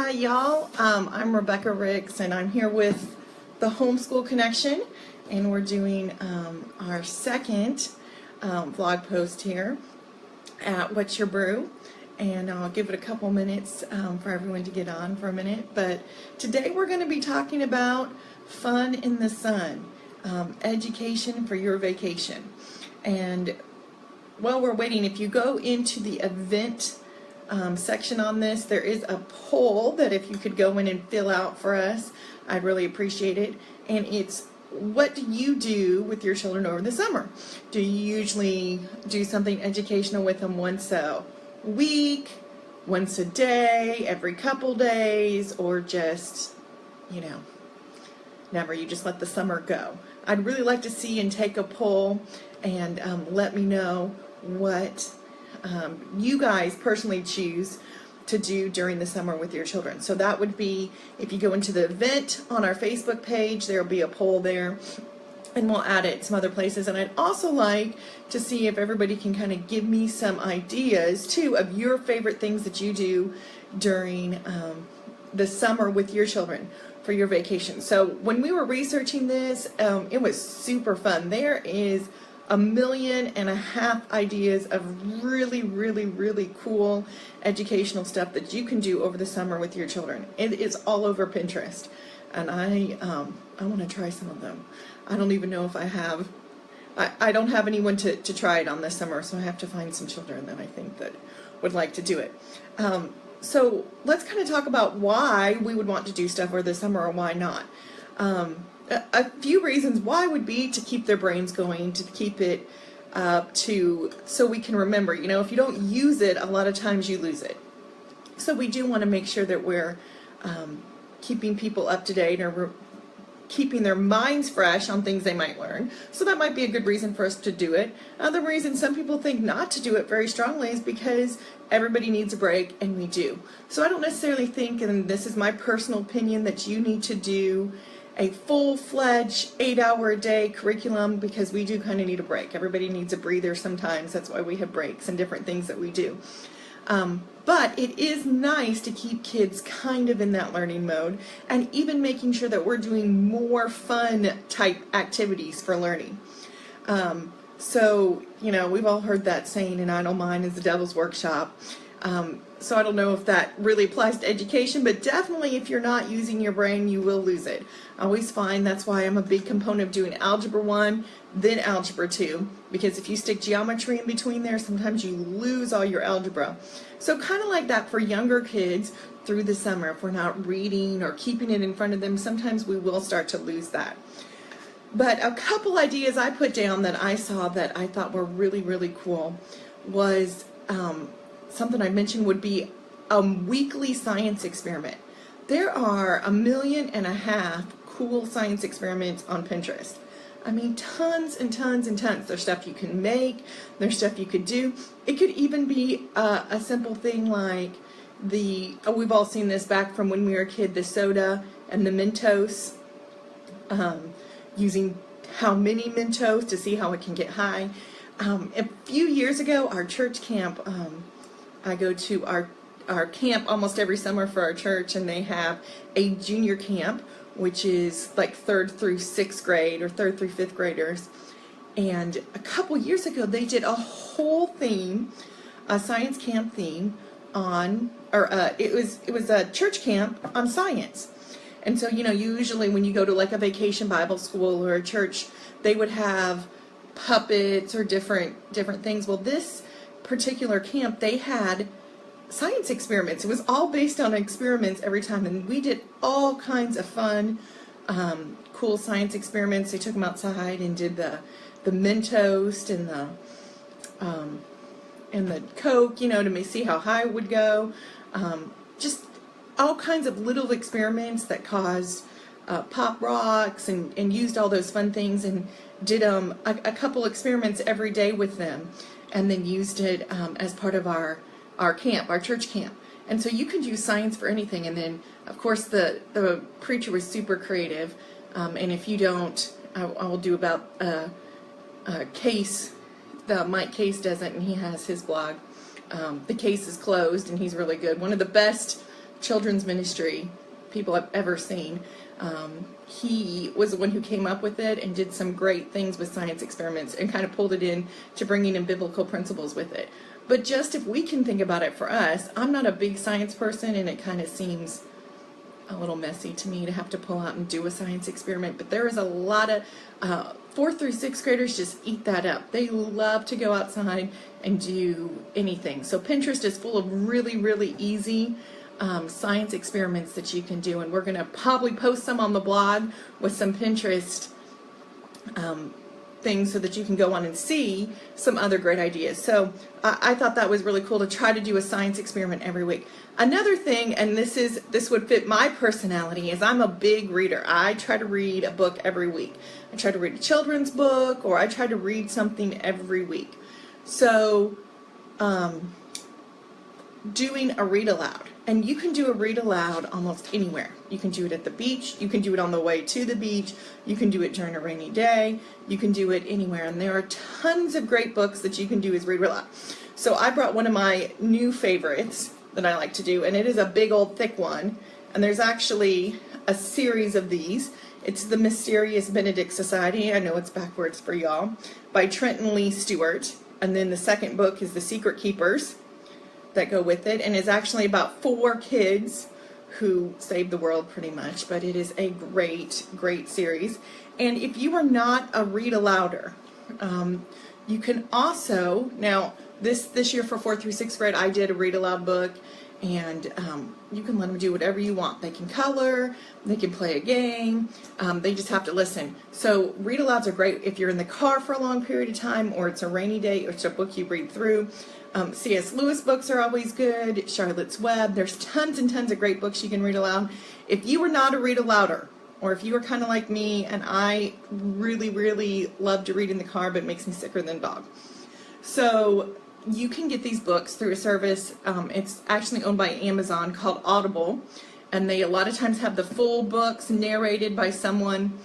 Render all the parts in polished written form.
Hi y'all, I'm Rebecca Ricks and I'm here with the Homeschool Connection, and we're doing our second vlog post here at What's Your Brew, and I'll give it a couple minutes for everyone to get on for a minute. But today we're going to be talking about fun in the sun, education for your vacation. And while we're waiting, if you go into the event section on this, there is a poll that if you could go in and fill out for us, I'd really appreciate it. And it's, what do you do with your children over the summer? Do you usually do something educational with them once a week, once a day, every couple days, or just, you know, never? You just let the summer go? I'd really like to see and take a poll and let me know what you guys personally choose to do during the summer with your children. So that would be, if you go into the event on our Facebook page, there'll be a poll there, and we'll add it some other places. And I'd also like to see if everybody can kind of give me some ideas too of your favorite things that you do during the summer with your children for your vacation. So when we were researching this, it was super fun. There is 1.5 million ideas of really cool educational stuff that you can do over the summer with your children. It is all over Pinterest, and I want to try some of them. I don't even know if I don't have anyone to try it on this summer, so I have to find some children that I think that would like to do it. So let's kind of talk about why we would want to do stuff over the summer, or why not. A few reasons why would be to keep their brains going, to keep it so we can remember. You know, if you don't use it, a lot of times you lose it. So we do want to make sure that we're keeping people up to date, or keeping their minds fresh on things they might learn. So that might be a good reason for us to do it. Another reason some people think not to do it very strongly is because everybody needs a break, and we do. So I don't necessarily think, and this is my personal opinion, that you need to do a full-fledged 8-hour-a-day curriculum, because we do kind of need a break. Everybody needs a breather sometimes. That's why we have breaks and different things that we do. But it is nice to keep kids kind of in that learning mode, and even making sure that we're doing more fun type activities for learning. So, you know, we've all heard that saying, an idle mind is the devil's workshop. So I don't know if that really applies to education, but definitely if you're not using your brain, you will lose it. I always find that's why I'm a big component of doing Algebra 1, then Algebra 2, because if you stick geometry in between there, sometimes you lose all your algebra. So kind of like that for younger kids through the summer. If we're not reading or keeping it in front of them, sometimes we will start to lose that. But a couple ideas I put down that I saw that I thought were really cool was something I mentioned would be a weekly science experiment. There are 1.5 million cool science experiments on Pinterest. I mean, tons and tons and tons. There's stuff you can make, there's stuff you could do. It could even be a simple thing like we've all seen this back from when we were a kid, the soda and the Mentos, using how many Mentos to see how it can get high. A few years ago, our church camp, I go to our camp almost every summer for our church, and they have a junior camp, which is like 3rd through 6th grade, or 3rd through 5th graders. And a couple years ago, they did a whole theme, a science camp theme on, it was a church camp on science. And so, you know, usually when you go to like a vacation Bible school or a church, they would have puppets or different things. Well, this particular camp, they had science experiments. It was all based on experiments every time, and we did all kinds of fun, cool science experiments. They took them outside and did the Mentos and the Coke, you know, to see how high it would go. Just all kinds of little experiments that caused pop rocks, and used all those fun things, and did a couple experiments every day with them, and then used it as part of our camp, our church camp. And so you can do science for anything. And then, of course, the preacher was super creative. And if you don't, I will do about Case. Mike Case does it, and he has his blog. The Case is closed, and he's really good. One of the best children's ministry people I've ever seen. He was the one who came up with it and did some great things with science experiments and kind of pulled it in to bringing in biblical principles with it. But just if we can think about it for us, I'm not a big science person, and it kind of seems a little messy to me to have to pull out and do a science experiment. But there is a lot of 4th through 6th graders just eat that up. They love to go outside and do anything. So Pinterest is full of really, really easy science experiments that you can do, and we're going to probably post some on the blog with some Pinterest things so that you can go on and see some other great ideas. So I thought that was really cool to try to do a science experiment every week. Another thing, and this would fit my personality, is I'm a big reader. I try to read a book every week. I try to read a children's book, or I try to read something every week. So doing a read aloud. And you can do a read aloud almost anywhere. You can do it at the beach. You can do it on the way to the beach. You can do it during a rainy day. You can do it anywhere. And there are tons of great books that you can do as read aloud. So I brought one of my new favorites that I like to do, and it is a big old thick one. And there's actually a series of these. It's The Mysterious Benedict Society. I know it's backwards for y'all. By Trenton Lee Stewart. And then the second book is The Secret Keepers that go with it, and is actually about 4 kids who saved the world pretty much, but it is a great series. And if you are not a read alouder, you can also, now this year for 4th through 6th grade, I did a read aloud book, and you can let them do whatever you want. They can color, they can play a game, they just have to listen. So read alouds are great if you're in the car for a long period of time, or it's a rainy day, or it's a book you read through. C.S. Lewis books are always good, Charlotte's Web. There's tons and tons of great books you can read aloud. If you are not a read alouder, or if you are kind of like me, and I really love to read in the car, but it makes me sicker than a dog. So you can get these books through a service. It's actually owned by Amazon called Audible, and they a lot of times have the full books narrated by someone,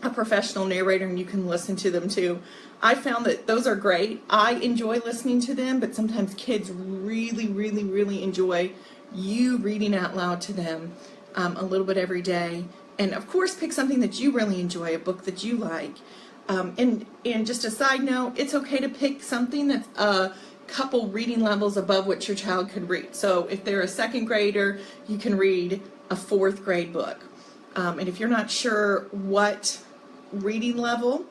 a professional narrator, and you can listen to them too. I found that those are great. I enjoy listening to them, but sometimes kids really enjoy you reading out loud to them a little bit every day. And of course, pick something that you really enjoy, a book that you like. And just a side note, it's okay to pick something that's a couple reading levels above what your child could read. So if they're a 2nd grader, you can read a 4th grade book. And if you're not sure what reading level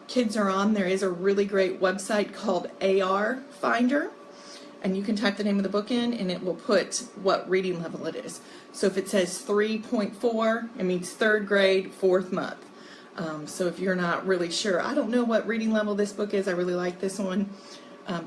kids are on, there is a really great website called AR Finder, and you can type the name of the book in and it will put what reading level it is. So if it says 3.4, it means 3rd grade, 4th month. So if you're not really sure, I don't know what reading level this book is, I really like this one,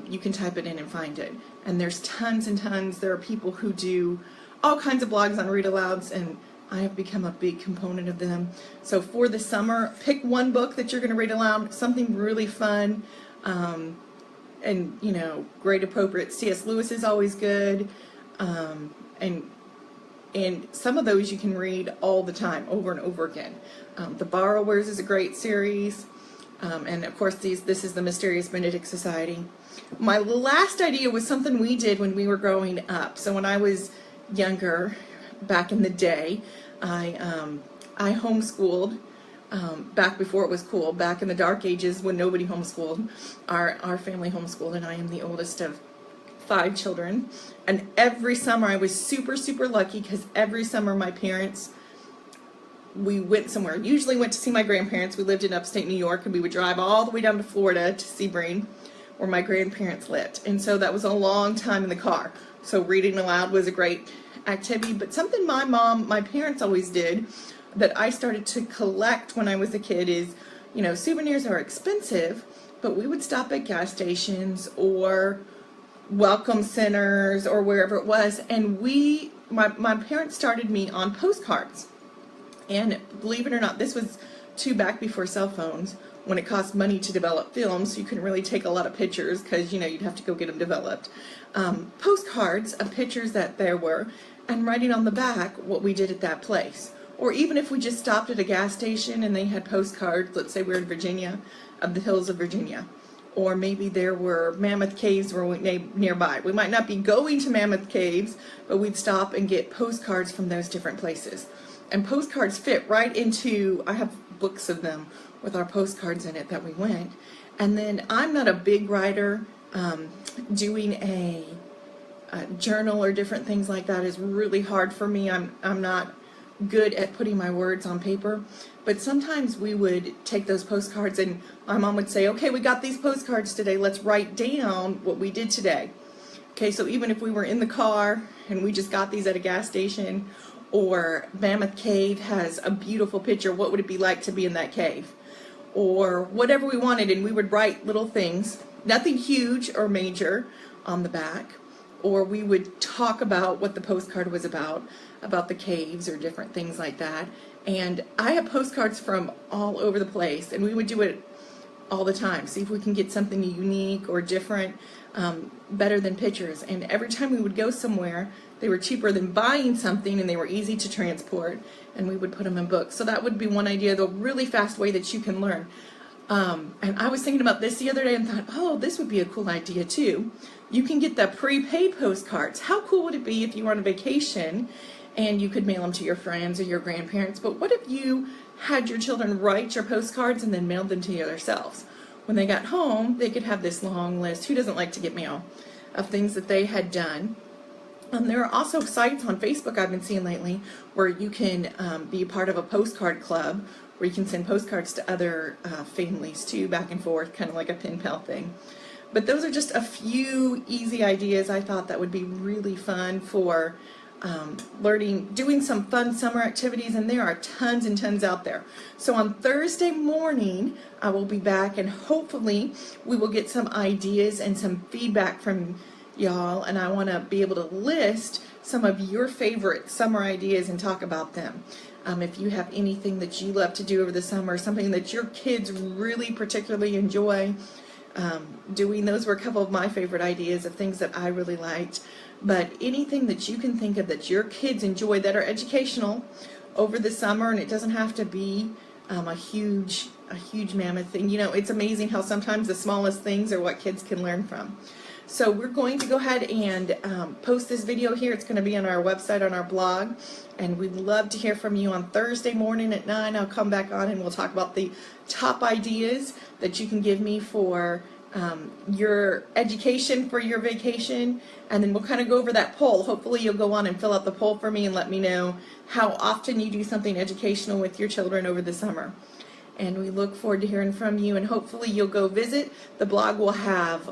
you can type it in and find it. And there's tons and tons. There are people who do all kinds of blogs on read alouds, and I have become a big component of them. So for the summer, pick one book that you're going to read aloud, something really fun, and, you know, grade appropriate. C.S. Lewis is always good, and some of those you can read all the time, over and over again. The Borrowers is a great series, and of course this is The Mysterious Benedict Society. My last idea was something we did when we were growing up. So when I was younger, back in the day, I homeschooled, back before it was cool, back in the dark ages when nobody homeschooled. Our family homeschooled, and I am the oldest of 5 children. And every summer I was super lucky, because every summer my parents, we went somewhere. Usually went to see my grandparents. We lived in upstate New York, and we would drive all the way down to Florida to Sebring, where my grandparents lived. And so that was a long time in the car. So reading aloud was a great activity. But something my parents always did that I started to collect when I was a kid is, you know, souvenirs are expensive, but we would stop at gas stations or welcome centers or wherever it was, and my parents started me on postcards. And believe it or not, this was back before cell phones, when it cost money to develop films, so you couldn't really take a lot of pictures because, you know, you'd have to go get them developed. Postcards of pictures that there were, and writing on the back what we did at that place. Or even if we just stopped at a gas station and they had postcards, let's say we're in Virginia, of the hills of Virginia. or maybe there were mammoth caves were nearby. We might not be going to mammoth caves, but we'd stop and get postcards from those different places. And postcards fit right into, I have books of them with our postcards in it that we went. And then I'm not a big writer. Doing a journal or different things like that is really hard for me. I'm not good at putting my words on paper, but sometimes we would take those postcards and my mom would say, okay, we got these postcards today, let's write down what we did today. Okay, so even if we were in the car and we just got these at a gas station, or Mammoth Cave has a beautiful picture, what would it be like to be in that cave? Or whatever we wanted, and we would write little things, nothing huge or major, on the back. Or we would talk about what the postcard was about the caves or different things like that. And I have postcards from all over the place, and we would do it all the time. See if we can get something unique or different, better than pictures. And every time we would go somewhere, they were cheaper than buying something, and they were easy to transport, and we would put them in books. So that would be one idea, the really fast way that you can learn. And I was thinking about this the other day and thought, oh, this would be a cool idea too. You can get the prepaid postcards. How cool would it be if you were on a vacation and you could mail them to your friends or your grandparents? But what if you had your children write your postcards and then mailed them to yourselves? When they got home, they could have this long list. Who doesn't like to get mail of things that they had done? There are also sites on Facebook I've been seeing lately where you can be part of a postcard club, where you can send postcards to other families too, back and forth, kind of like a pen pal thing. But those are just a few easy ideas I thought that would be really fun for learning, doing some fun summer activities, and there are tons and tons out there. So on Thursday morning, I will be back, and hopefully we will get some ideas and some feedback from y'all, and I want to be able to list some of your favorite summer ideas and talk about them. If you have anything that you love to do over the summer, something that your kids really particularly enjoy doing, those were a couple of my favorite ideas of things that I really liked. But anything that you can think of that your kids enjoy that are educational over the summer, and it doesn't have to be a huge mammoth thing. You know, it's amazing how sometimes the smallest things are what kids can learn from. So we're going to go ahead and post this video here. It's going to be on our website, on our blog, and we'd love to hear from you on Thursday morning at 9. I'll come back on and we'll talk about the top ideas that you can give me for your education for your vacation, and then we'll kind of go over that poll. Hopefully you'll go on and fill out the poll for me and let me know how often you do something educational with your children over the summer. And we look forward to hearing from you, and hopefully you'll go visit. The blog will have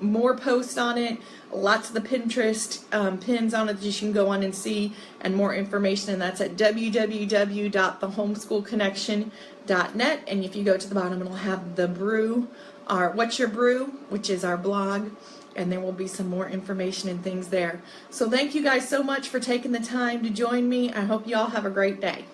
more posts on it, lots of the Pinterest pins on it that you can go on and see, and more information, and that's at www.thehomeschoolconnection.net. And if you go to the bottom, it'll have the Brew, our What's Your Brew, which is our blog, and there will be some more information and things there. So thank you guys so much for taking the time to join me. I hope you all have a great day.